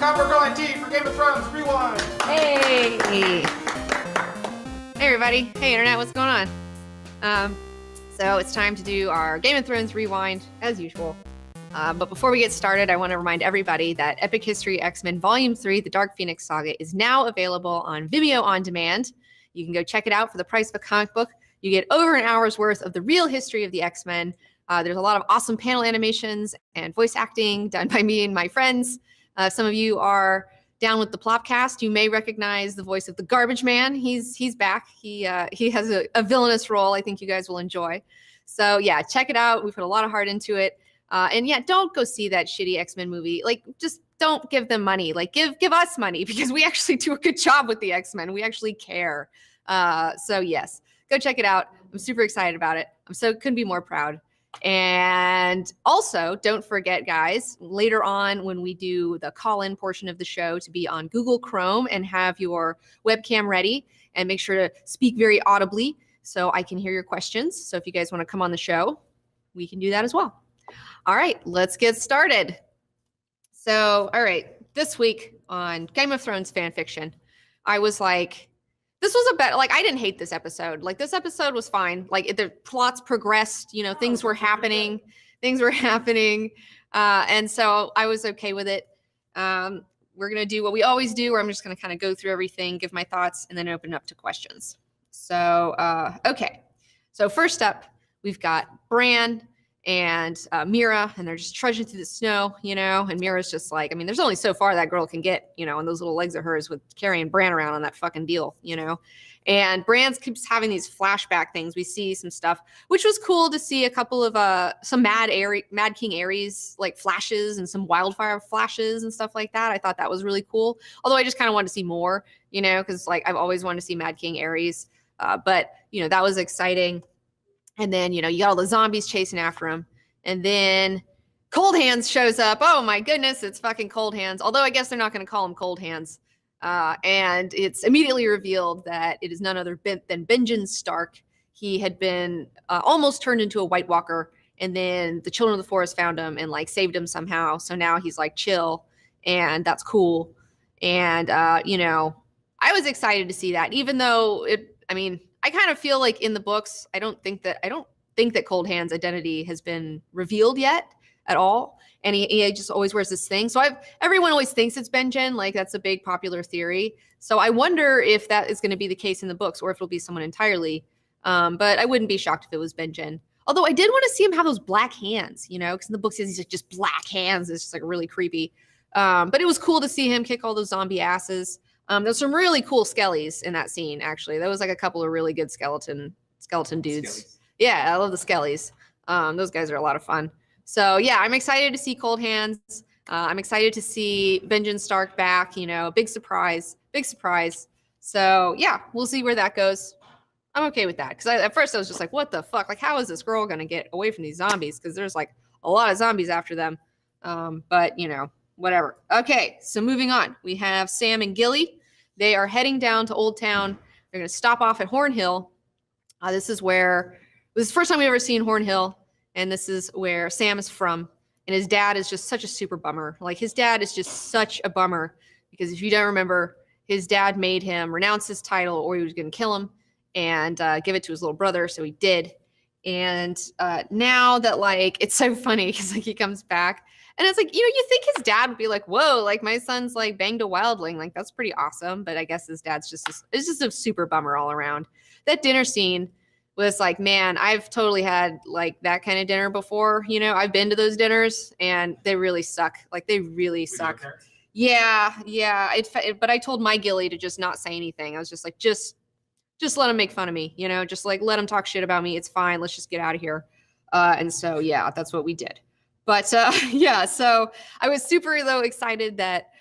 Copper going T for Game of Thrones Rewind. Hey. Hey, everybody. Hey, Internet. What's going on? So it's time to do our Game of Thrones Rewind, as usual. But before we get started, I want to remind everybody that Epic History X-Men Volume 3, The Dark Phoenix Saga, is now available on Vimeo On Demand. You can go check it out for the price of a comic book. You get over an hour's worth of the real history of the X-Men. There's a lot of awesome panel animations and voice acting done by me and my friends. Some of you are down with the Plopcast. You may recognize the voice of the Garbage Man. He's back. He has a villainous role I think you guys will enjoy. So yeah, check it out. We put a lot of heart into it. And yeah, don't go see that shitty X-Men movie. Like, just don't give them money. Like, give us money because we actually do a good job with the X-Men. We actually care. So yes, go check it out. I'm super excited about it. Couldn't be more proud. And also, don't forget, guys, later on when we do the call-in portion of the show, to be on Google Chrome and have your webcam ready, and make sure to speak very audibly so I can hear your questions. So if you guys want to come on the show, we can do that as well. All right, let's get started. So, all right, this week on Game of Thrones fan fiction, I was like, this was I didn't hate this episode. Like, this episode was fine. Like, the plots progressed, things were happening. And so I was okay with it. We're going to do what we always do, where I'm just going to kind of go through everything, give my thoughts, and then open up to questions. So, okay. So first up, we've got Bran and Mira, and they're just trudging through the snow, and Mira's just like, I mean, there's only so far that girl can get, on those little legs of hers with carrying Bran around on that fucking deal, and Bran keeps having these flashback things. We see some stuff, which was cool to see a couple of some Mad King Ares like flashes and some wildfire flashes and stuff like that. I thought that was really cool. Although I just kind of wanted to see more, because like I've always wanted to see Mad King Ares, but that was exciting. And then, you got all the zombies chasing after him. And then Cold Hands shows up. Oh, my goodness, it's fucking Cold Hands. Although I guess they're not going to call him Cold Hands. And it's immediately revealed that it is none other than Benjen Stark. He had been almost turned into a White Walker. And then the Children of the Forest found him and, saved him somehow. So now he's, chill. And that's cool. And, I was excited to see that. Even though I kind of feel like in the books, I don't think that Cold Hand's identity has been revealed yet at all. And he just always wears this thing. So everyone always thinks it's Benjen. Like, that's a big popular theory. So I wonder if that is going to be the case in the books or if it'll be someone entirely. But I wouldn't be shocked if it was Benjen. Although I did want to see him have those black hands, because in the books he's like just black hands. It's just really creepy. But it was cool to see him kick all those zombie asses. There's some really cool skellies in that scene, actually. There was a couple of really good skeleton dudes. Skellies. Yeah, I love the skellies. Those guys are a lot of fun. So yeah, I'm excited to see Cold Hands. I'm excited to see Benjen Stark back, big surprise. So yeah, we'll see where that goes. I'm okay with that. Because at first I was just like, what the fuck? Like, how is this girl going to get away from these zombies? Because there's a lot of zombies after them. But whatever. Okay, so moving on. We have Sam and Gilly. They are heading down to Old Town. They're going to stop off at Horn Hill. This is the first time we've ever seen Horn Hill, and this is where Sam is from. And his dad is just such a super bummer. Like, his dad is just such a bummer because if you don't remember, his dad made him renounce his title or he was going to kill him and give it to his little brother, so he did. And now that, it's so funny because, he comes back. And it's you think his dad would be like, whoa, my son's banged a wildling. That's pretty awesome. But I guess his dad's it's just a super bummer all around. That dinner scene was man, I've totally had that kind of dinner before. I've been to those dinners and they really suck. They really suck. Yeah. But I told my Gilly to just not say anything. I was just just let him make fun of me, just let him talk shit about me. It's fine. Let's just get out of here. And so, yeah, that's what we did. But yeah, so I was super excited that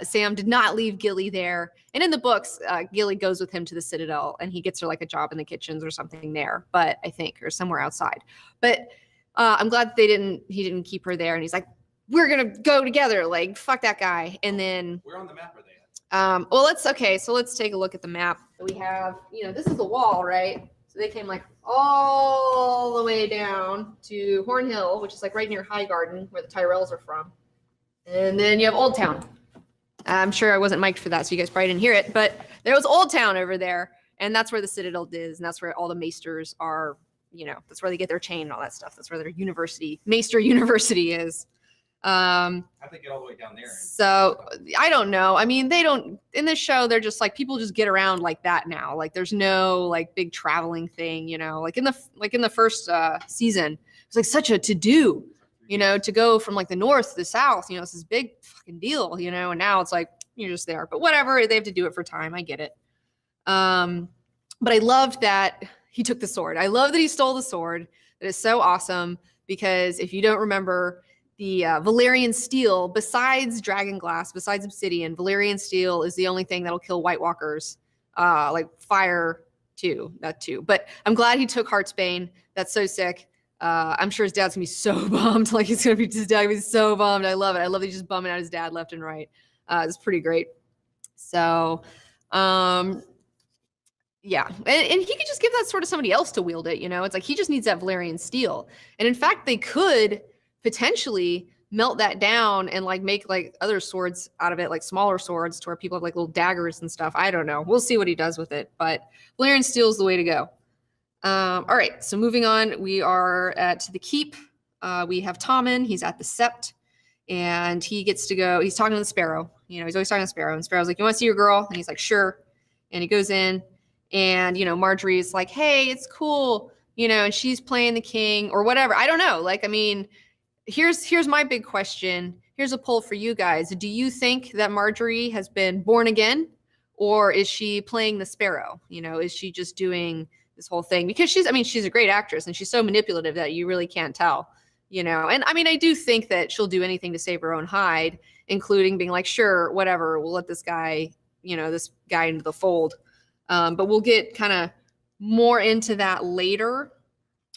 Sam did not leave Gilly there. And in the books, Gilly goes with him to the Citadel and he gets her a job in the kitchens or something there, but I think, or somewhere outside. But I'm glad that he didn't keep her there. And he's like, we're going to go together. Fuck that guy. And then where on the map are they at? So let's take a look at the map. So we have, this is the wall, right? So they came all the way down to Horn Hill, which is right near High Garden, where the Tyrells are from. And then you have Old Town. I'm sure I wasn't mic'd for that, so you guys probably didn't hear it. But there was Old Town over there, and that's where the Citadel is, and that's where all the maesters are. That's where they get their chain and all that stuff. That's where their Maester University is. How'd they get all the way down there? So I don't know. I mean, they don't in this show. They're just like people just get around like that now. Like there's no like big traveling thing. Like in the first season, it's like such a to do. To go from like the north to the south. It's this big fucking deal. And now it's like you're just there. But whatever, they have to do it for time. I get it. But I loved that he took the sword. I love that he stole the sword. That is so awesome because if you don't remember. The Valyrian steel, besides dragon glass, besides obsidian, Valyrian steel is the only thing that'll kill White Walkers. Like fire too, that too. But I'm glad he took Heartsbane. That's so sick. I'm sure his dad's gonna be so bummed. Like his dad gonna be so bummed. I love it. I love that he's just bumming out his dad left and right. It's pretty great. So, yeah, and he could just give that sword to somebody else to wield it. It's like he just needs that Valyrian steel. And in fact, they could potentially melt that down and like make like other swords out of it, like smaller swords to where people have like little daggers and stuff. I don't know. We'll see what he does with it, but Valyrian steel is the way to go. All right. So moving on, we are at the keep. We have Tommen. He's at the Sept and he gets to go. He's talking to the Sparrow. He's always talking to Sparrow and Sparrow's like, you want to see your girl? And he's like, sure. And he goes in and, Marjorie's like, hey, it's cool. And she's playing the king or whatever. I don't know. Like, I mean, here's my big question. Here's a poll for you guys. Do you think that Marjorie has been born again or is she playing the Sparrow? Is she just doing this whole thing? Because she's a great actress and she's so manipulative that you really can't tell, and I mean, I do think that she'll do anything to save her own hide, including being like, sure, whatever, we'll let this guy into the fold. But we'll get kind of more into that later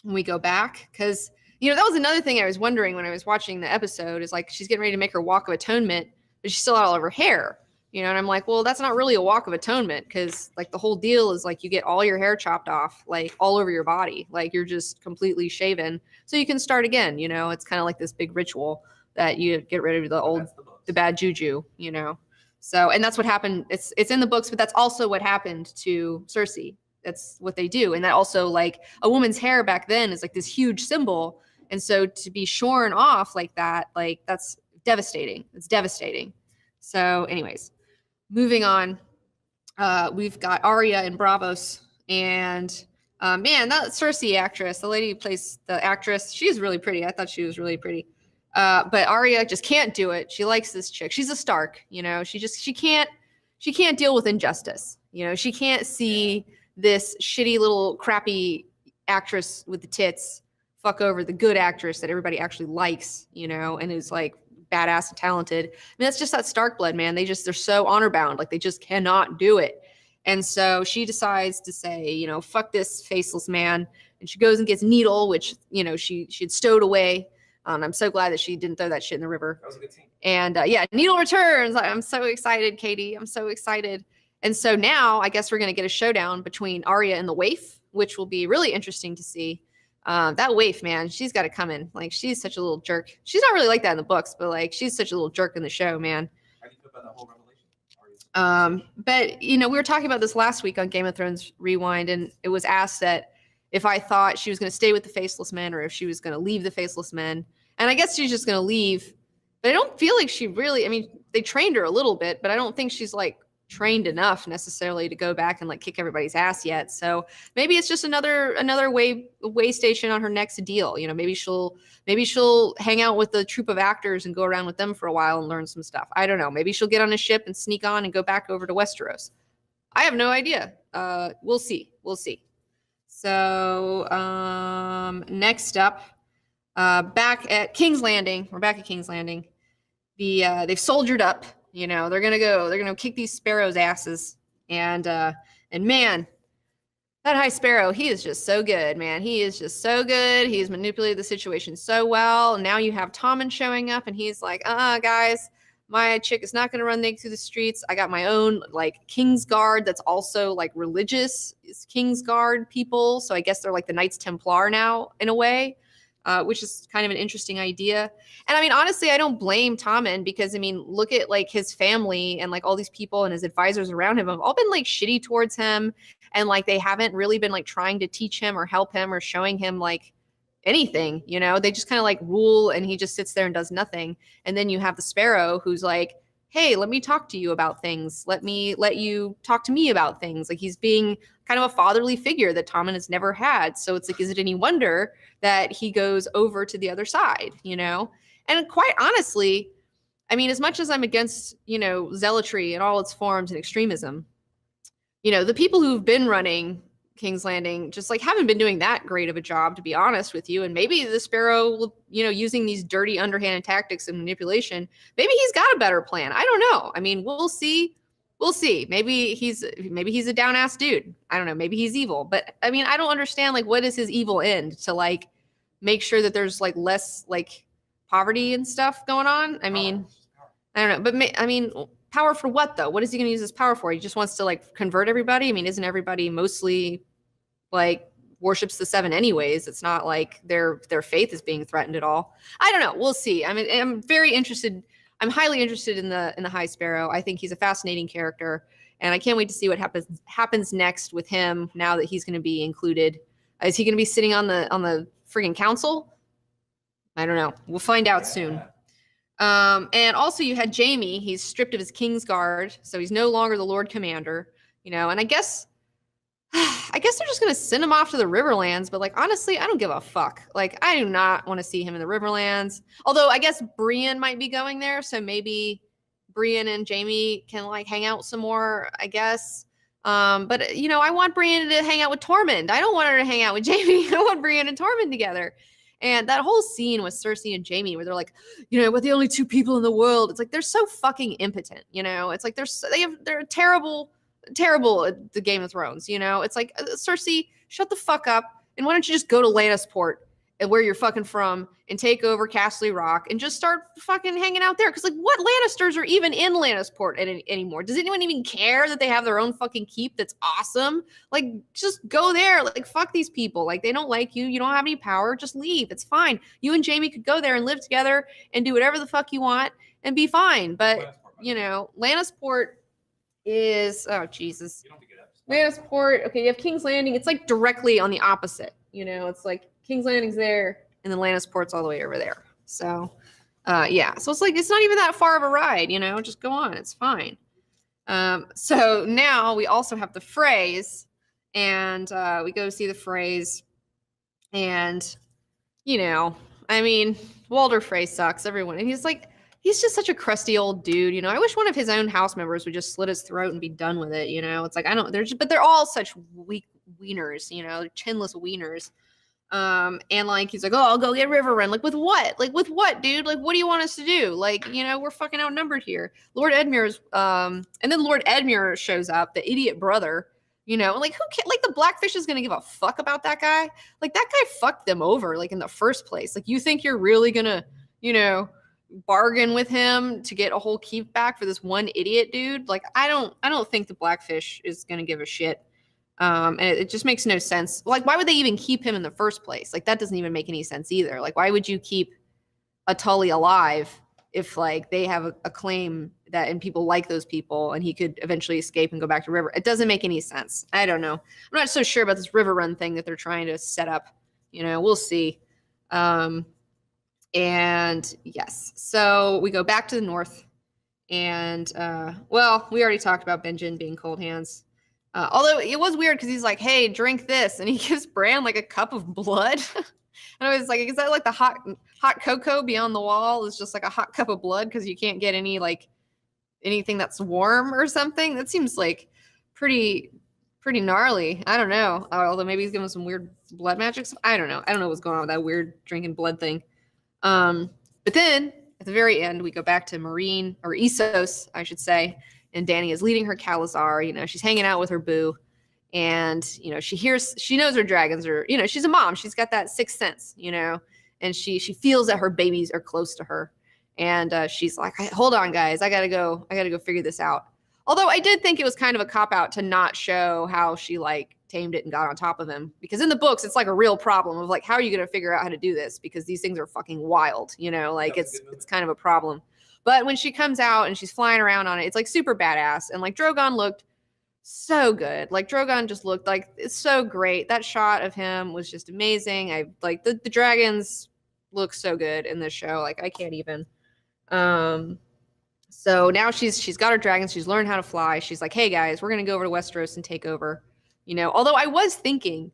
when we go back. Cause that was another thing I was wondering when I was watching the episode is like, she's getting ready to make her walk of atonement, but she's still out all of her hair, and I'm like, well, that's not really a walk of atonement. Cause like the whole deal is like, you get all your hair chopped off, like all over your body. Like you're just completely shaven. So you can start again, it's kind of like this big ritual that you get rid of the bad juju, So, and that's what happened. It's in the books, but that's also what happened to Cersei. That's what they do. And that also like a woman's hair back then is like this huge symbol. And so to be shorn off like that, like that's devastating. It's devastating. So anyways, moving on, we've got Arya and Bravos and man, that Cersei actress, the lady who plays the actress, she's really pretty. I thought she was really pretty. But Arya just can't do it. She likes this chick. She's a Stark, she can't deal with injustice. She can't see this shitty little crappy actress with the tits fuck over the good actress that everybody actually likes, and is like badass and talented. I mean, that's just that Stark blood, man. They're so honor bound. Like they just cannot do it. And so she decides to say, fuck this faceless man. And she goes and gets Needle, which, she had stowed away. I'm so glad that she didn't throw that shit in the river. That was a good scene. And yeah, Needle returns. I'm so excited, Katie. I'm so excited. And so now I guess we're going to get a showdown between Arya and the Waif, which will be really interesting to see. That Waif, man, she's got it coming. Like she's such a little jerk. She's not really like that in the books, but like she's such a little jerk in the show, man. How do you feel about that whole revelation? But we were talking about this last week on Game of Thrones Rewind, and it was asked that if I thought she was going to stay with the Faceless Men or if she was going to leave the Faceless Men. And I guess she's just going to leave. But I don't feel like she really, I mean, they trained her a little bit, but I don't think she's like trained enough necessarily to go back and like kick everybody's ass yet. So maybe it's just another way station on her next deal. Maybe she'll hang out with the troupe of actors and go around with them for a while and learn some stuff. I don't know. Maybe she'll get on a ship and sneak on and go back over to Westeros. I have no idea. We'll see. So next up, back at King's Landing. We're back at King's Landing. They've soldiered up. They're gonna kick these sparrows' asses. And man, that High Sparrow, he is just so good, man. He is just so good. He's manipulated the situation so well. Now you have Tommen showing up, and he's like, guys, my chick is not going to run naked through the streets. I got my own like King's Guard that's also like religious King's Guard people. So I guess they're like the Knights Templar now in a way. which is kind of an interesting idea. And I mean, honestly, I don't blame Tommen because I mean, look at like his family and like all these people and his advisors around him have all been like shitty towards him. And like they haven't really been like trying to teach him or help him or showing him like anything, you know, they just kind of like rule and he just sits there and does nothing. And then you have the Sparrow who's like, hey, let me talk to you about things. Let you talk to me about things. Like he's being kind of a fatherly figure that Tommen has never had. So it's like, is it any wonder that he goes over to the other side, you know? And quite honestly, I mean, as much as I'm against, you know, zealotry in all its forms and extremism, you know, the people who've been running King's Landing just like haven't been doing that great of a job, to be honest with you. And maybe the Sparrow will, you know, using these dirty underhanded tactics and manipulation, maybe he's got a better plan. I don't know. I mean, we'll see. We'll see. Maybe he's a down ass dude. I don't know. Maybe he's evil. But I mean, I don't understand like what is his evil end to like make sure that there's like less like poverty and stuff going on. I mean, I don't know. But I mean, power for what though? What is he going to use his power for? He just wants to like convert everybody. I mean, isn't everybody mostly like worships the seven anyways? It's not like their faith is being threatened at all. I don't know. We'll see. I mean, I'm very interested. I'm highly interested in the High Sparrow. I think he's a fascinating character, and I can't wait to see what happens next with him now that he's going to be included. Is he going to be sitting on the friggin' council? I don't know. We'll find out soon. And also you had Jaime. He's stripped of his Kingsguard, so he's no longer the Lord Commander, you know, and I guess they're just going to send him off to the Riverlands, but like, honestly, I don't give a fuck. Like, I do not want to see him in the Riverlands. Although I guess Brienne might be going there. So maybe Brienne and Jaime can like hang out some more, I guess. But you know, I want Brienne to hang out with Tormund. I don't want her to hang out with Jaime. I want Brienne and Tormund together. And that whole scene with Cersei and Jaime where they're like, you know, we're the only two people in the world. It's like, they're so fucking impotent, you know? It's like, they're terrible at the Game of Thrones, you know? It's like, Cersei, shut the fuck up. And why don't you just go to Lannisport and where you're fucking from and take over Castle Rock and just start fucking hanging out there? Because like, what Lannisters are even in Lannisport anymore? Does anyone even care that they have their own fucking keep that's awesome? Like, just go there. Like, fuck these people. Like, they don't like you. You don't have any power. Just leave. It's fine. You and Jaime could go there and live together and do whatever the fuck you want and be fine. But, you know, Lannisport is, oh Jesus, Lannisport. Okay, you have King's Landing. It's like directly on the opposite. You know, it's like King's Landing's there, and then Lannisport's all the way over there. So, yeah. So it's like it's not even that far of a ride. You know, just go on. It's fine. So now we also have the Freys, and we go see the Freys, and you know, I mean, Walder Frey sucks. Everyone, and he's just such a crusty old dude, you know. I wish one of his own house members would just slit his throat and be done with it, you know. It's like, but they're all such weak wieners, you know, chinless wieners. And like, he's like, oh, I'll go get Riverrun. Like, with what? Like, with what, dude? Like, what do you want us to do? Like, you know, we're fucking outnumbered here. Lord Edmure's, and then Lord Edmure shows up, the idiot brother, you know, like, like, the Blackfish is gonna give a fuck about that guy? Like, that guy fucked them over, like, in the first place. Like, you think you're really gonna, you know, bargain with him to get a whole keep back for this one idiot dude? Like, I don't think the Blackfish is gonna give a shit. And it just makes no sense. Like, why would they even keep him in the first place? Like, that doesn't even make any sense either. Like, why would you keep a Tully alive if like they have a claim that and people like those people and he could eventually escape and go back to River? It doesn't make any sense. I don't know. I'm not so sure about this Riverrun thing that they're trying to set up. You know, we'll see. And yes, so we go back to the north, and well, we already talked about Benjen being cold hands. Although it was weird because he's like, hey, drink this, and he gives Bran like a cup of blood. And I was like, is that like the hot cocoa beyond the wall is just like a hot cup of blood because you can't get anything that's warm or something? That seems like pretty gnarly. I don't know. Although maybe he's giving some weird blood magic stuff. I don't know. I don't know what's going on with that weird drinking blood thing. But then at the very end, we go back to Marine, or Essos, I should say, and Dany is leading her Khalazar. You know, she's hanging out with her boo, and you know, she knows her dragons are, you know, she's a mom, she's got that sixth sense, you know, and she feels that her babies are close to her, and she's like, hold on, guys, I gotta go figure this out. Although I did think it was kind of a cop out to not show how she like tamed it and got on top of him. Because in the books, it's like a real problem of like, how are you going to figure out how to do this? Because these things are fucking wild, you know, like it's kind of a problem. But when she comes out and she's flying around on it, it's like super badass. And like Drogon looked so good. Like Drogon just looked like it's so great. That shot of him was just amazing. I like the dragons look so good in this show. Like I can't even. So now she's got her dragons. She's learned how to fly. She's like, hey guys, we're gonna go over to Westeros and take over. You know, although I was thinking,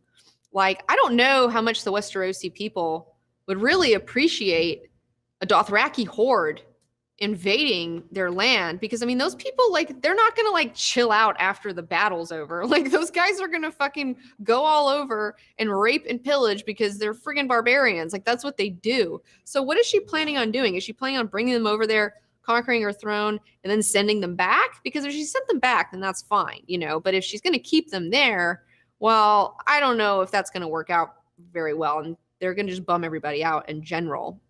like, I don't know how much the Westerosi people would really appreciate a Dothraki horde invading their land, because I mean those people, like, they're not gonna like chill out after the battle's over. Like those guys are gonna fucking go all over and rape and pillage because they're friggin' barbarians. Like that's what they do. So what is she planning on doing? Is she planning on bringing them over there, conquering her throne, and then sending them back? Because if she sent them back, then that's fine, you know. But if she's gonna keep them there, well, I don't know if that's gonna work out very well, and they're gonna just bum everybody out in general.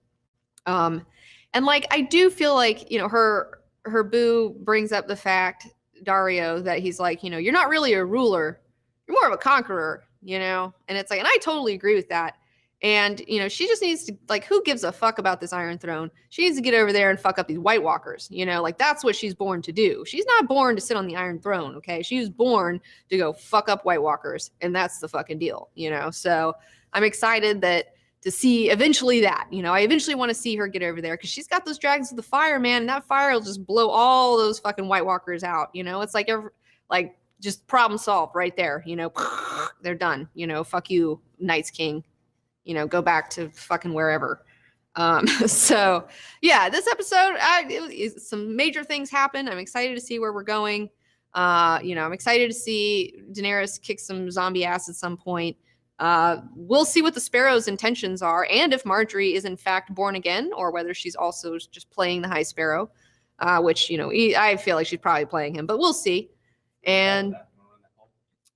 And like, I do feel like, you know, her boo brings up the fact, Dario, that he's like, you know, you're not really a ruler, you're more of a conqueror, you know? And it's like, and I totally agree with that. And, you know, she just needs to, like, who gives a fuck about this Iron Throne? She needs to get over there and fuck up these White Walkers, you know? Like, that's what she's born to do. She's not born to sit on the Iron Throne, okay? She was born to go fuck up White Walkers, and that's the fucking deal, you know? So I'm excited to see eventually that, you know, I eventually want to see her get over there because she's got those dragons with the fire, man. And that fire will just blow all those fucking White Walkers out. You know, it's like, just problem solved right there. You know, they're done. You know, fuck you, Night's King. You know, go back to fucking wherever. So yeah, this episode, some major things happen. I'm excited to see where we're going. You know, I'm excited to see Daenerys kick some zombie ass at some point. We'll see what the Sparrow's intentions are, and if Marjorie is in fact born again, or whether she's also just playing the High Sparrow, which, you know, I feel like she's probably playing him, but we'll see. And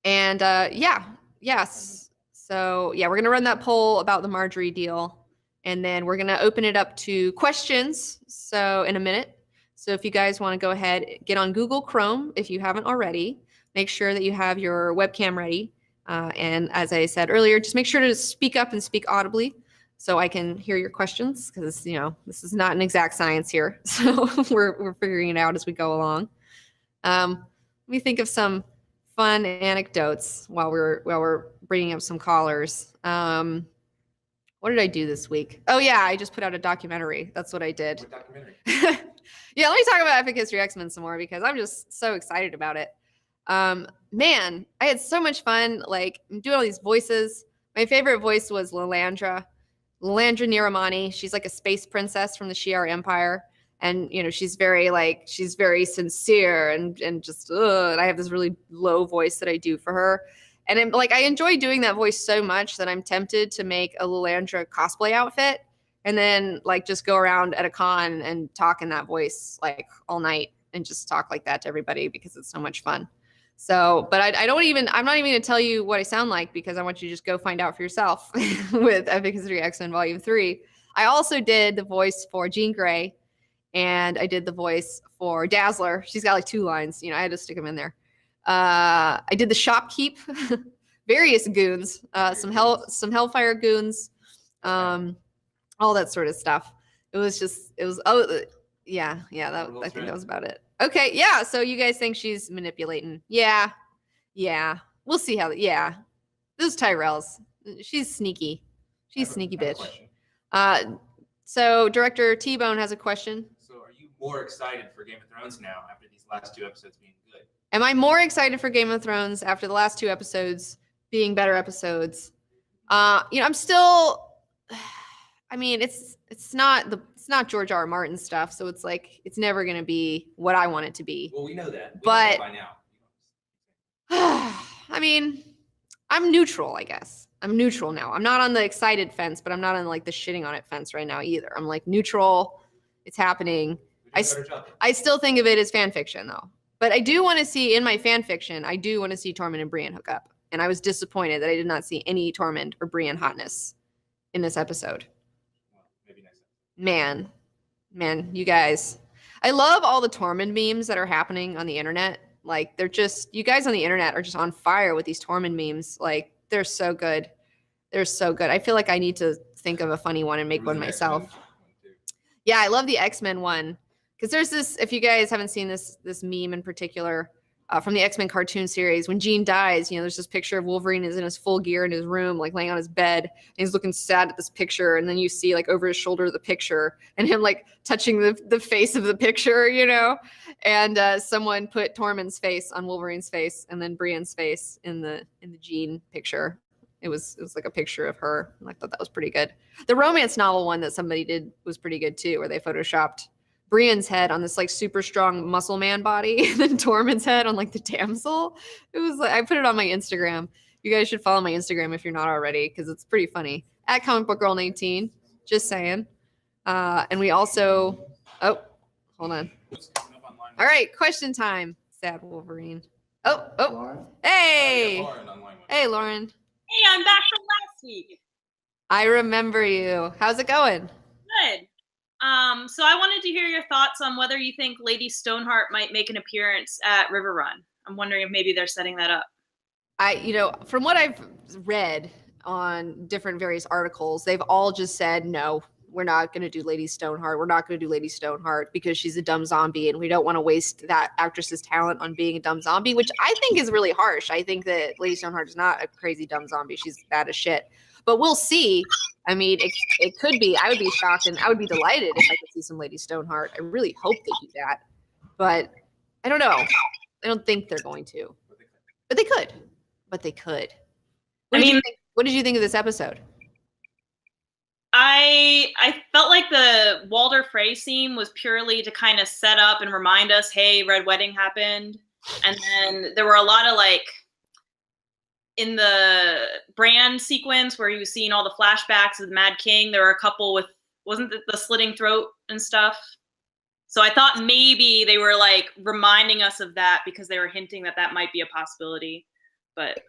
yes. So yeah, we're gonna run that poll about the Marjorie deal, and then we're gonna open it up to questions. So in a minute. So if you guys want to go ahead, get on Google Chrome if you haven't already. Make sure that you have your webcam ready. And as I said earlier, just make sure to speak up and speak audibly so I can hear your questions, because, you know, this is not an exact science here. So we're figuring it out as we go along. Let me think of some fun anecdotes while we're bringing up some callers. What did I do this week? Oh yeah, I just put out a documentary. That's what I did. What documentary? Yeah, let me talk about Epic History X-Men some more, because I'm just so excited about it. Man, I had so much fun, like, doing all these voices. My favorite voice was Lilandra Niramani. She's like a space princess from the Shi'ar Empire. And, you know, she's very sincere and just, and I have this really low voice that I do for her. And I enjoy doing that voice so much that I'm tempted to make a Lilandra cosplay outfit and then like just go around at a con and talk in that voice like all night and just talk like that to everybody, because it's so much fun. So, but I'm not even going to tell you what I sound like, because I want you to just go find out for yourself with Epic History X-Men Volume 3. I also did the voice for Jean Grey, and I did the voice for Dazzler. She's got like 2 lines, you know, I had to stick them in there. I did the shopkeep, various goons, some Hellfire goons, all that sort of stuff. I think that was about it. Okay, yeah, so you guys think she's manipulating. Yeah. We'll see how, those Tyrells, she's sneaky. She's sneaky bitch. So Director T-Bone has a question. So are you more excited for Game of Thrones now after these last 2 episodes being good? Am I more excited for Game of Thrones after the last 2 episodes being better episodes? You know, I'm still, I mean, it's not George R. R. Martin stuff, so it's like it's never going to be what I want it to be. Well, we know that. But by now. I mean, I'm neutral, I guess. I'm neutral now. I'm not on the excited fence, but I'm not on like the shitting on it fence right now either. I'm like neutral. It's happening. I still think of it as fan fiction though. But I do want to see, in my fan fiction, I do want to see Tormund and Brienne hook up. And I was disappointed that I did not see any Tormund or Brienne hotness in this episode. Well, maybe next time. Man, you guys. I love all the Tormund memes that are happening on the internet. Like they're just, you guys on the internet are just on fire with these Tormund memes. Like they're so good. They're so good. I feel like I need to think of a funny one and make one myself. Yeah, I love the X-Men one because there's this. If you guys haven't seen this meme in particular from the X-Men cartoon series, when Jean dies, there's this picture of Wolverine is in his full gear in his room, like laying on his bed, and he's looking sad at this picture, and then you see like over his shoulder the picture, and him like touching the face of the picture, and someone put Tormund's face on Wolverine's face, and then Brienne's face in the Jean picture. It was like a picture of her. And I thought that was pretty good. The romance novel one that somebody did was pretty good too, where they photoshopped Brienne's head on this like super strong muscle man body, and then Tormund's head on like the damsel. It was like, I put it on my Instagram. You guys should follow my Instagram if you're not already, because it's pretty funny. At Comic Book Girl 19, just saying. And we also, hold on. All right, question time. Sad Wolverine. Oh, hey, hey, Lauren. Hey, I'm back from last week. I remember you. How's it going? Good. So I wanted to hear your thoughts on whether you think Lady Stoneheart might make an appearance at River Run. I'm wondering if maybe they're setting that up. From what I've read on different various articles, they've all just said, no, we're not going to do Lady Stoneheart. We're not going to do Lady Stoneheart because she's a dumb zombie, and we don't want to waste that actress's talent on being a dumb zombie, which I think is really harsh. I think that Lady Stoneheart is not a crazy dumb zombie. She's bad as shit. But we'll see. I mean, it could be. I would be shocked, and I would be delighted if I could see some Lady Stoneheart. I really hope they do that. But I don't know. I don't think they're going to. But they could. What did you think of this episode? I felt like the Walder Frey scene was purely to kind of set up and remind us, hey, Red Wedding happened. And then there were a lot of like, in the Bran sequence where he was seeing all the flashbacks of the Mad King, there were a couple with, wasn't it the slitting throat and stuff? So I thought maybe they were like reminding us of that because they were hinting that that might be a possibility. But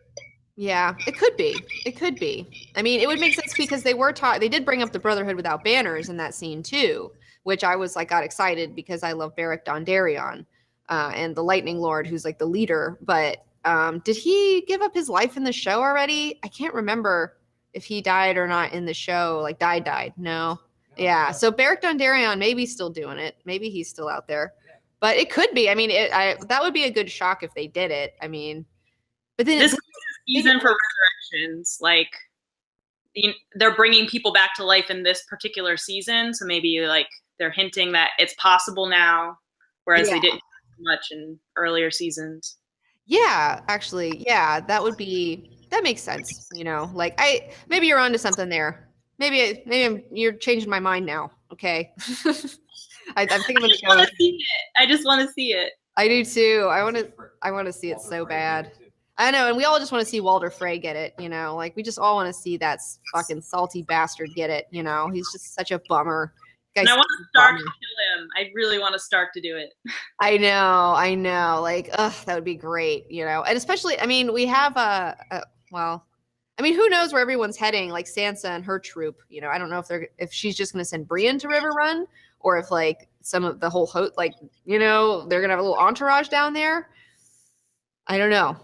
yeah, it could be. It could be. I mean, it would make sense because they were taught. They did bring up the Brotherhood without banners in that scene too, which I was like got excited because I love Beric Dondarrion and the Lightning Lord, who's like the leader. But did he give up his life in the show already? I can't remember if he died or not in the show. Like died. No. Yeah. So Beric Dondarrion maybe still doing it. Maybe he's still out there. But it could be. I mean, that would be a good shock if they did it. I mean, but then this season for resurrections, like they're bringing people back to life in this particular season, so maybe like they're hinting that it's possible now, whereas they didn't do much in earlier seasons. Yeah, actually, yeah, that makes sense. Like maybe you're onto something there. Maybe you're changing my mind now. Okay, I think I'm gonna go. I just want to see it. I do too. I want to see it so bad. I know, and we all just want to see Walder Frey get it, like we just all want to see that fucking salty bastard get it, he's just such a bummer. And I want Stark to kill him. I really want Stark to do it. I know, like, that would be great, and especially, I mean, we have who knows where everyone's heading, like Sansa and her troop, I don't know if she's just going to send Brienne to River Run, or if like some of the whole they're going to have a little entourage down there. I don't know,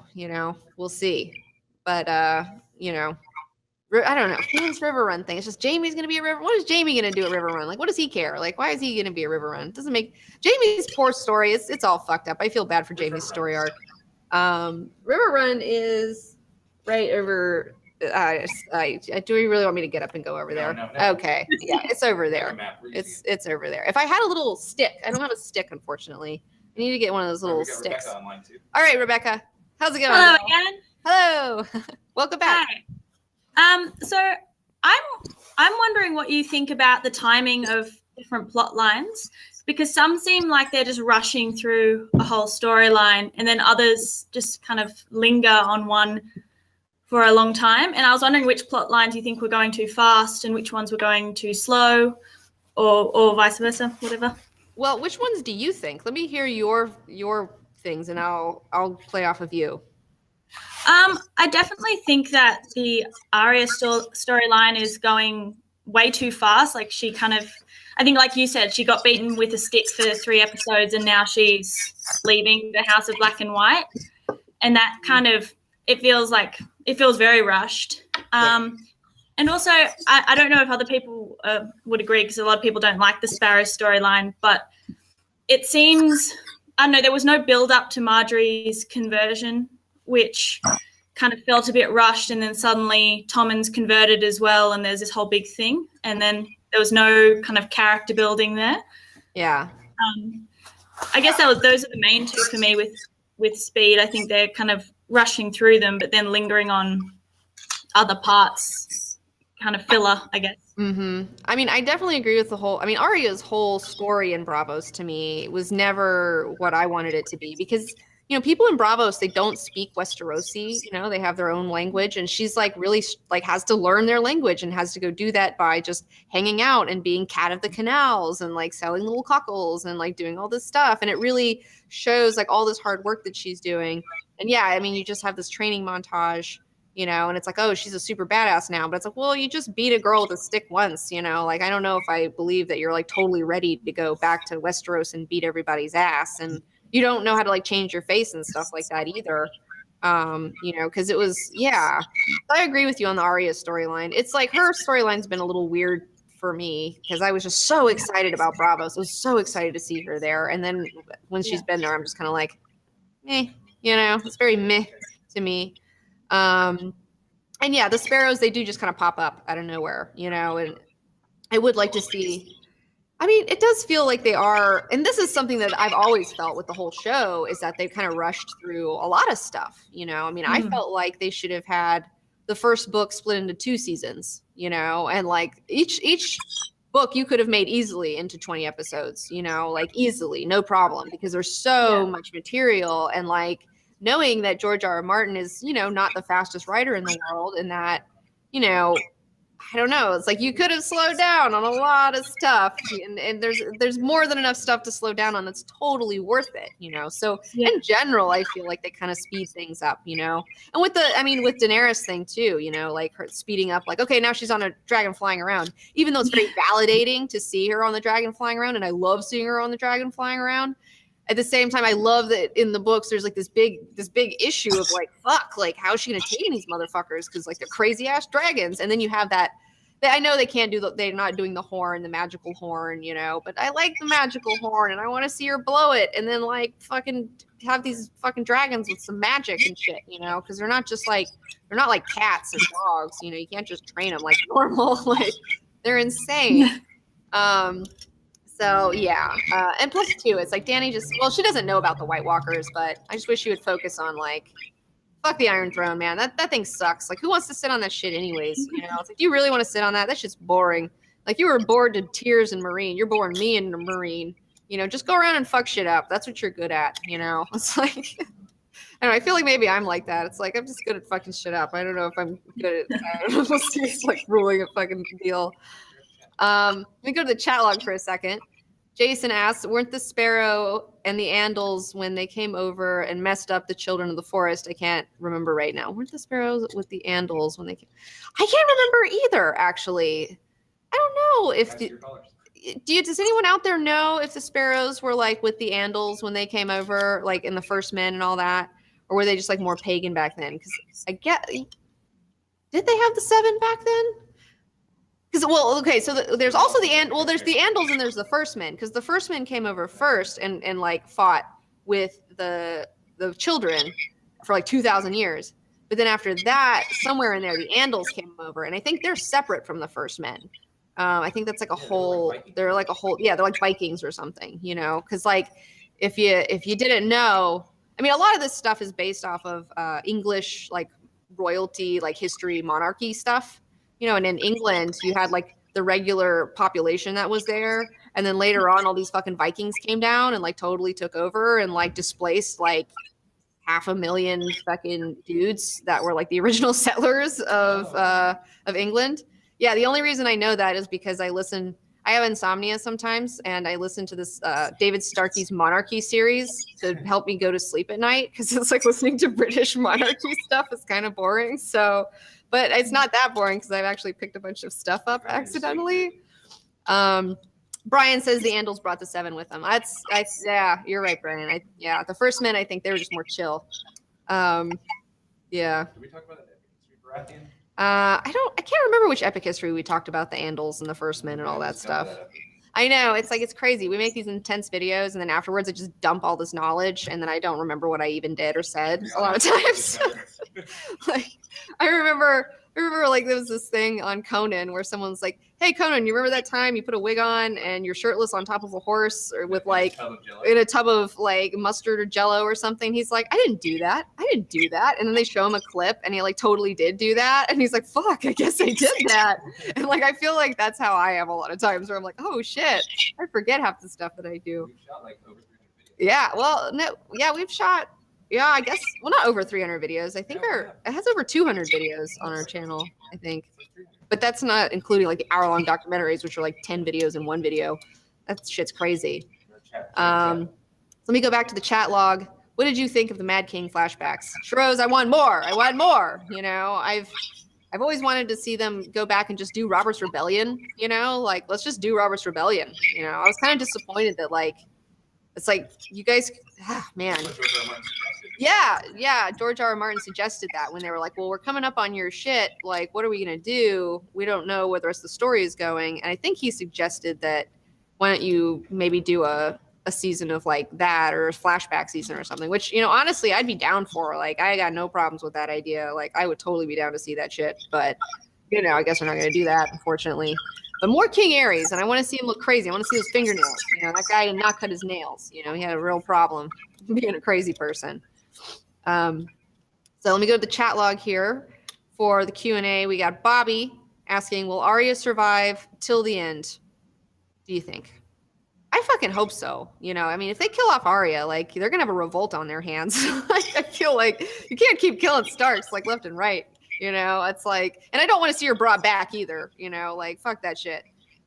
we'll see. But, I don't know. This River Run thing. It's just Jaime's going to be a River. What is Jaime going to do at River Run? Like, what does he care? Like, why is he going to be a River Run? It doesn't make Jaime's poor story. It's all fucked up. I feel bad for Jaime's story arc. River Run is right over. Do you really want me to get up and go over there? No. Okay. Yeah, it's over there. It's over there. If I had a little stick, I don't have a stick, unfortunately. I need to get one of those little sticks. All right, Rebecca. How's it going? Hello again. Hello. Welcome back. Hi. So I'm wondering what you think about the timing of different plot lines, because some seem like they're just rushing through a whole storyline, and then others just kind of linger on one for a long time. And I was wondering which plot lines you think were going too fast and which ones were going too slow, or vice versa, whatever. Well, which ones do you think? Let me hear your things, and I'll play off of you. I definitely think that the Arya storyline is going way too fast. Like she kind of, I think like you said, she got beaten with a stick for 3 episodes and now she's leaving the House of Black and White. And that kind of, it feels very rushed. And also, I don't know if other people would agree, because a lot of people don't like the Sparrow storyline, but it seems, I don't know, there was no build up to Marjorie's conversion, which kind of felt a bit rushed, and then suddenly Tommen's converted as well, and there's this whole big thing, and then there was no kind of character building there. Yeah. I guess those are the main two for me with Speed. I think they're kind of rushing through them, but then lingering on other parts, kind of filler, I guess. Mm-hmm. I mean, I definitely agree with Arya's whole story in Bravos to me was never what I wanted it to be, because, you know, people in Bravos, they don't speak Westerosi, you know, they have their own language, and she's like really like has to learn their language and has to go do that by just hanging out and being cat of the canals and like selling little cockles and like doing all this stuff. And it really shows like all this hard work that she's doing. And yeah, I mean, you just have this training montage, you know, and it's like, oh, she's a super badass now. But it's like, well, you just beat a girl with a stick once, you know, like, I don't know if I believe that you're like totally ready to go back to Westeros and beat everybody's ass. And you don't know how to like change your face and stuff like that either. You know, because it was, yeah, I agree with you on the Arya storyline. It's like her storyline's been a little weird for me because I was just so excited about Bravos. I was so excited to see her there. And then when she's been there, I'm just kind of like, meh, you know, it's very meh to me. And yeah, the Sparrows, they do just kind of pop up out of nowhere, you know, and I would like to see, I mean, it does feel like they are, and this is something that I've always felt with the whole show, is that they've kind of rushed through a lot of stuff, you know. I mean, I felt like they should have had the first book split into 2 seasons, you know, and like each book you could have made easily into 20 episodes, you know, like easily, no problem, because there's so much material. And like knowing that George R.R. Martin is, you know, not the fastest writer in the world, and that, you know, I don't know. It's like you could have slowed down on a lot of stuff, and there's more than enough stuff to slow down on that's totally worth it, you know. So in general, I feel like they kind of speed things up, you know. And with with Daenerys thing too, you know, like her speeding up, like, okay, now she's on a dragon flying around, even though it's very validating to see her on the dragon flying around, and I love seeing her on the dragon flying around. At the same time, I love that in the books there's like this big issue of like, fuck, like how is she gonna tame these motherfuckers? Because like they're crazy ass dragons. And then you have that I know they can't do they're not doing the horn, the magical horn, you know, but I like the magical horn and I want to see her blow it and then like fucking have these fucking dragons with some magic and shit, you know, because they're not like cats or dogs, you know, you can't just train them like normal, like they're insane. So yeah, and plus too, it's like Dany she doesn't know about the White Walkers, but I just wish she would focus on like, fuck the Iron Throne, man. That thing sucks. Like, who wants to sit on that shit anyways? You know, it's like, do you really want to sit on that? That shit's boring. Like, you were bored to tears in Marine. You're boring me in Marine. You know, just go around and fuck shit up. That's what you're good at, you know? It's like, I don't know, I feel like maybe I'm like that. It's like, I'm just good at fucking shit up. I don't know if I'm good at, I don't know, it's like ruling a fucking deal. Let me go to the chat log for a second. Jason asks, weren't the Sparrow and the Andals when they came over and messed up the children of the forest? I can't remember right now. Weren't the Sparrows with the Andals when they came? I can't remember either, actually. I don't know if does anyone out there know if the Sparrows were like with the Andals when they came over, like in the First Men and all that? Or were they just like more pagan back then? Because did they have the Seven back then? Because, well, okay, so there's also there's the Andals and there's the First Men, because the First Men came over first and like fought with the children for like 2,000 years. But then after that, somewhere in there, the Andals came over, and I think they're separate from the First Men. I think that's like they're like Vikings or something, you know? Because like if you didn't know, I mean, a lot of this stuff is based off of English like royalty, like history, monarchy stuff. You know, and in England, you had like the regular population that was there. And then later on, all these fucking Vikings came down and like totally took over and like displaced like 500,000 fucking dudes that were like the original settlers of England. Yeah, the only reason I know that is because I listened I have insomnia sometimes, and I listen to this David Starkey's Monarchy series to help me go to sleep at night because it's like listening to British monarchy stuff is kind of boring. So, but it's not that boring because I've actually picked a bunch of stuff up accidentally. Brian says the Andals brought the 7 with them. Yeah, you're right, Brian. The First Men, I think they were just more chill. Yeah. Did we talk about that history Baratheon? I can't remember which epic history we talked about the Andals and the First Men and all that stuff. I know, it's crazy. We make these intense videos and then afterwards I just dump all this knowledge and then I don't remember what I even did or said a lot of times. Like I remember like there was this thing on Conan where someone's like, "Hey Conan, you remember that time you put a wig on and you're shirtless on top of a horse or with like in a tub of like mustard or jello or something?" He's like, "I didn't do that. And then they show him a clip and he like totally did do that. And he's like, "Fuck, I guess I did that." And like I feel like that's how I am a lot of times where I'm like, "Oh shit, I forget half the stuff that I do." We've shot like over 300 videos. Yeah, well, no, yeah, we've shot. Yeah, I guess, well, not over 300 videos. I think it has over 200 videos on our channel, I think. But that's not including like the hour-long documentaries, which are like 10 videos in one video. That shit's crazy. Let me go back to the chat log. What did you think of the Mad King flashbacks? Shrose, I want more. You know, I've always wanted to see them go back and just do Robert's Rebellion, you know? Like, let's just do Robert's Rebellion, you know? I was kind of disappointed that, like, it's like, you guys, man. Yeah, George R. R. Martin suggested that when they were like, well, we're coming up on your shit. Like, what are we going to do? We don't know where the rest of the story is going. And I think he suggested that why don't you maybe do a season of like that or a flashback season or something, which, you know, honestly, I'd be down for. Like, I got no problems with that idea. Like, I would totally be down to see that shit. But, you know, I guess we're not going to do that, unfortunately. But more King Ares, and I want to see him look crazy. I want to see those fingernails. You know, that guy did not cut his nails. You know, he had a real problem being a crazy person. So let me go to the chat log here for the Q&A. We got Bobby asking, will Arya survive till the end? Do you think? I fucking hope so. You know, I mean, if they kill off Arya, like, they're going to have a revolt on their hands. Like, I feel like you can't keep killing Starks, like, left and right. You know, it's like, and I don't want to see her brought back either, you know, like, fuck that shit.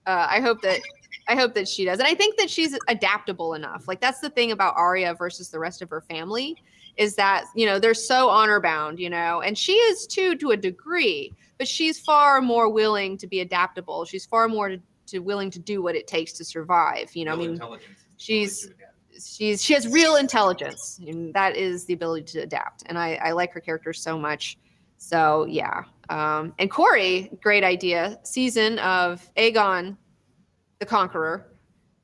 I hope that she does. And I think that she's adaptable enough. Like, that's the thing about Arya versus the rest of her family is that, you know, they're so honor bound, you know, and she is too, to a degree, but she's far more willing to be adaptable. She's far more willing to do what it takes to survive. You know, I mean, she has real intelligence, and that is the ability to adapt. And I like her character so much. So yeah. And Corey, great idea. Season of Aegon the Conqueror.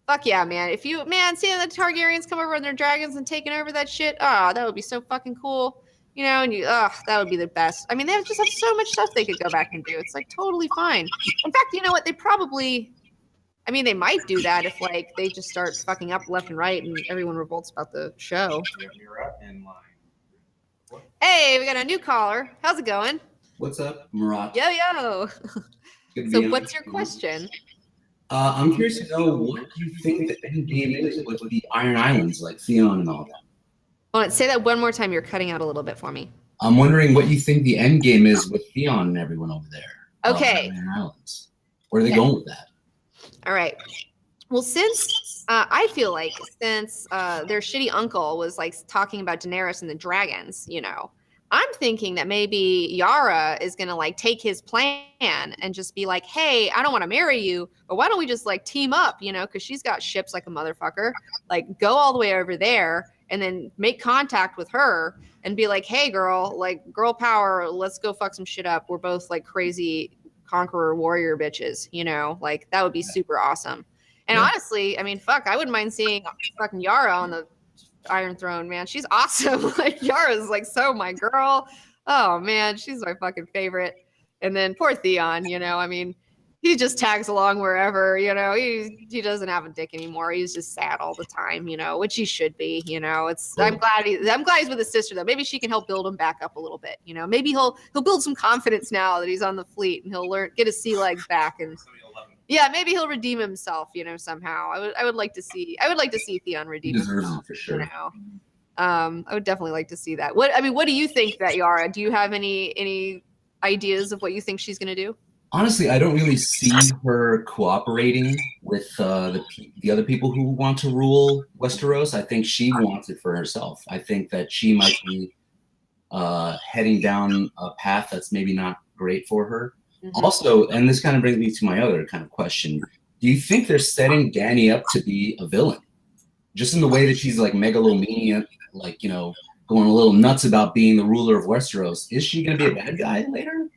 Fuck yeah, man. Seeing the Targaryens come over on their dragons and taking over that shit. Oh, that would be so fucking cool. You know, and that would be the best. I mean, they just have so much stuff they could go back and do. It's like totally fine. In fact, you know what? They might do that if like they just start fucking up left and right and everyone revolts about the show. You're up in line. Hey, we got a new caller. How's it going? What's up, Murat? Yo. So what's your question? I'm curious to know what you think the end game is with the Iron Islands, like Theon and all that. Hold on, say that one more time. You're cutting out a little bit for me. I'm wondering what you think the end game is with Theon and everyone over there. Okay. Iron Islands. Where are they going with that? All right. Well, I feel like since their shitty uncle was like talking about Daenerys and the dragons, you know, I'm thinking that maybe Yara is going to like take his plan and just be like, hey, I don't want to marry you, but why don't we just like team up, you know, because she's got ships like a motherfucker, like go all the way over there and then make contact with her and be like, hey, girl, like girl power, let's go fuck some shit up. We're both like crazy conqueror warrior bitches, you know, like that would be super awesome. And honestly, I mean, fuck, I wouldn't mind seeing fucking Yara on the Iron Throne, man. She's awesome. Like Yara's like so my girl. Oh man, she's my fucking favorite. And then poor Theon, you know, I mean, he just tags along wherever, you know, he doesn't have a dick anymore. He's just sad all the time, you know, which he should be, you know. I'm glad he's with his sister though. Maybe she can help build him back up a little bit, you know. Maybe he'll build some confidence now that he's on the fleet and he'll get his sea legs back and yeah, maybe he'll redeem himself, you know, somehow. I would like to see Theon redeem himself, for sure. You know? I would definitely like to see that. What do you think that Yara? Do you have any ideas of what you think she's gonna do? Honestly, I don't really see her cooperating with the other people who want to rule Westeros. I think she wants it for herself. I think that she might be heading down a path that's maybe not great for her. Mhm. Also, and this kind of brings me to my other kind of question: do you think they're setting Dany up to be a villain, just in the way that she's like megalomaniac, like going a little nuts about being the ruler of Westeros? Is she going to be a bad guy later?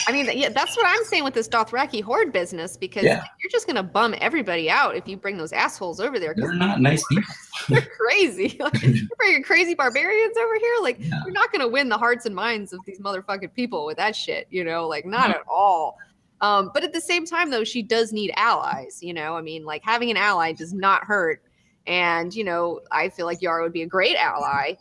I mean, yeah, that's what I'm saying with this Dothraki horde business, because Yeah. you're just gonna bum everybody out if you bring those assholes over there. 'Cause They're not nice people. they're crazy. Like, you're bringing crazy barbarians over here. Like, Yeah. you're not gonna win the hearts and minds of these motherfucking people with that shit. Like not at all. But at the same time, though, she does need allies. I mean, like having an ally does not hurt. And I feel like Yara would be a great ally.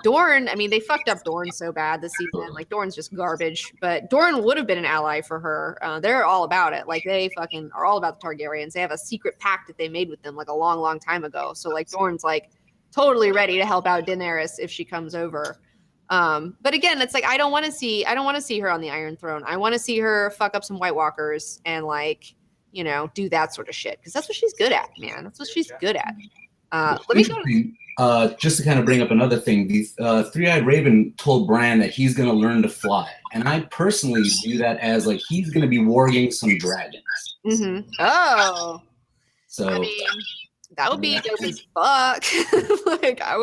Dorne, I mean, they fucked up Dorne so bad this season. Like, Dorne's just garbage. But Dorne would have been an ally for her. They're all about it. Like, they fucking are all about the Targaryens. They have a secret pact that they made with them like a long, long time ago. So like, Dorne's like totally ready to help out Daenerys if she comes over. But again, it's like I don't want to see her on the Iron Throne. I want to see her fuck up some White Walkers and like do that sort of shit, because that's what she's good at, man. That's what she's good at. Let me go. Just to kind of bring up another thing, the Three-Eyed Raven told Bran that he's going to learn to fly, and I personally view that as like he's going to be warging some dragons. Mm-hmm. Oh, so I mean, that would be dope as fuck. Like, I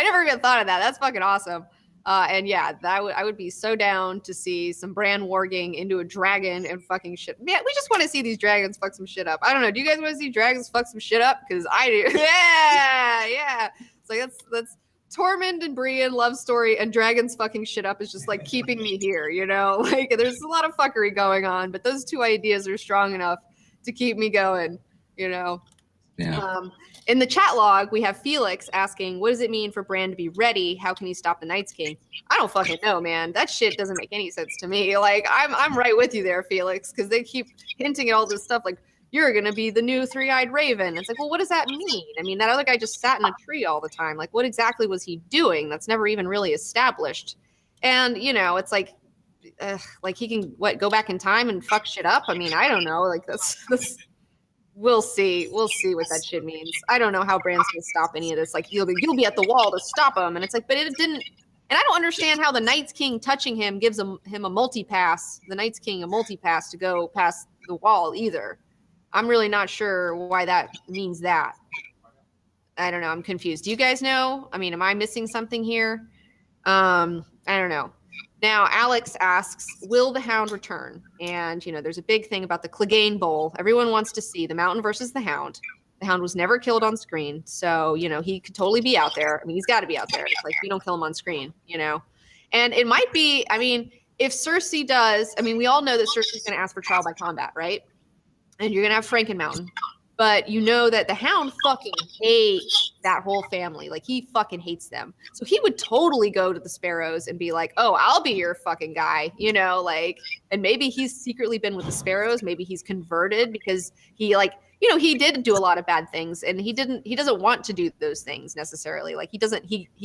never even thought of that. That's fucking awesome. And yeah, I would be so down to see some Bran warging into a dragon and fucking shit. Man, we just want to see these dragons fuck some shit up. I don't know. Do you guys want to see dragons fuck some shit up? Because I do. Yeah. It's like that's Tormund and Brienne love story, and dragons fucking shit up is just like keeping me here. Like there's a lot of fuckery going on, but those two ideas are strong enough to keep me going. Yeah. In the chat log, we have Felix asking, what does it mean for Bran to be ready? How can he stop the Night's King? I don't fucking know, man. That shit doesn't make any sense to me. Like, I'm right with you there, Felix, because they keep hinting at all this stuff like, you're going to be the new Three-Eyed Raven. It's like, well, what does that mean? I mean, that other guy just sat in a tree all the time. Like, what exactly was he doing? That's never even really established. And, it's like he can, go back in time and fuck shit up? I mean, I don't know. Like, that's we'll see what that shit means. I don't know how Bran's gonna stop any of this. Like, you'll be at the wall to stop him, and it's like, but it didn't. And I don't understand how the Night's King touching him gives him a multi-pass. The Night's King a multi-pass to go past the wall either. I'm really not sure why that means that. I don't know. I'm confused. Do you guys know? I mean, am I missing something here? I don't know. Now, Alex asks, will the Hound return? And, there's a big thing about the Clegane Bowl. Everyone wants to see the Mountain versus the Hound. The Hound was never killed on screen. So, he could totally be out there. I mean, he's got to be out there. It's like, we don't kill him on screen, And it might be, I mean, if Cersei does, I mean, we all know that Cersei's going to ask for trial by combat, right? And you're going to have Franken Mountain. But that the Hound fucking hates that whole family. Like, he fucking hates them. So he would totally go to the Sparrows and be like, oh, I'll be your fucking guy, and maybe he's secretly been with the Sparrows. Maybe he's converted because he he did do a lot of bad things, and he doesn't want to do those things necessarily. Like, he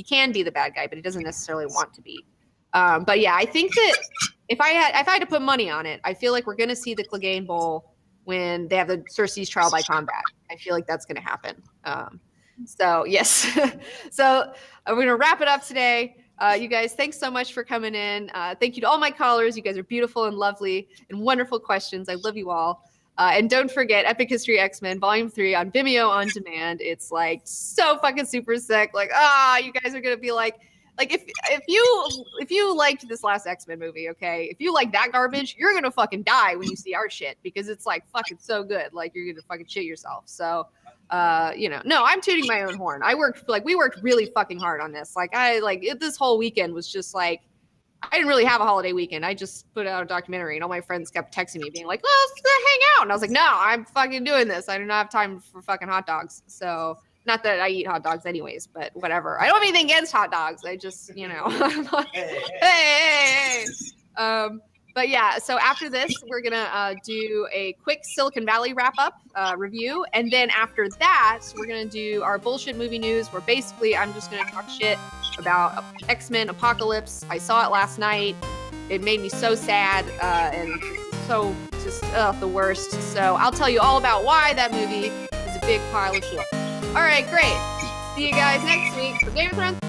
can be the bad guy, but he doesn't necessarily want to be. But yeah, I think that if I had to put money on it, I feel like we're going to see the Clegane Bowl when they have the Cersei's trial by combat. I feel like that's going to happen. So yes. So we're going to wrap it up today. You guys, thanks so much for coming in. Thank you to all my callers. You guys are beautiful and lovely and wonderful questions. I love you all. And don't forget Epic History X-Men Volume 3 on Vimeo on demand. It's like so fucking super sick. Like, you guys are going to be like if you liked this last X-Men movie, okay, if you like that garbage, you're gonna fucking die when you see our shit, because it's like fucking so good. Like, you're gonna fucking shit yourself. So no, I'm tooting my own horn. We worked really fucking hard on this. This whole weekend was just like, I didn't really have a holiday weekend. I just put out a documentary, and all my friends kept texting me being like, well, let's hang out. And I was like, no, I'm fucking doing this. I do not have time for fucking hot dogs. So, not that I eat hot dogs anyways, but whatever. I don't have anything against hot dogs. I just, hey. But yeah, so after this, we're going to do a quick Silicon Valley wrap-up review. And then after that, we're going to do our bullshit movie news, where basically I'm just going to talk shit about X-Men Apocalypse. I saw it last night. it made me so sad and so just the worst. So I'll tell you all about why that movie is a big pile of shit. All right, great. See you guys next week for Game of Thrones.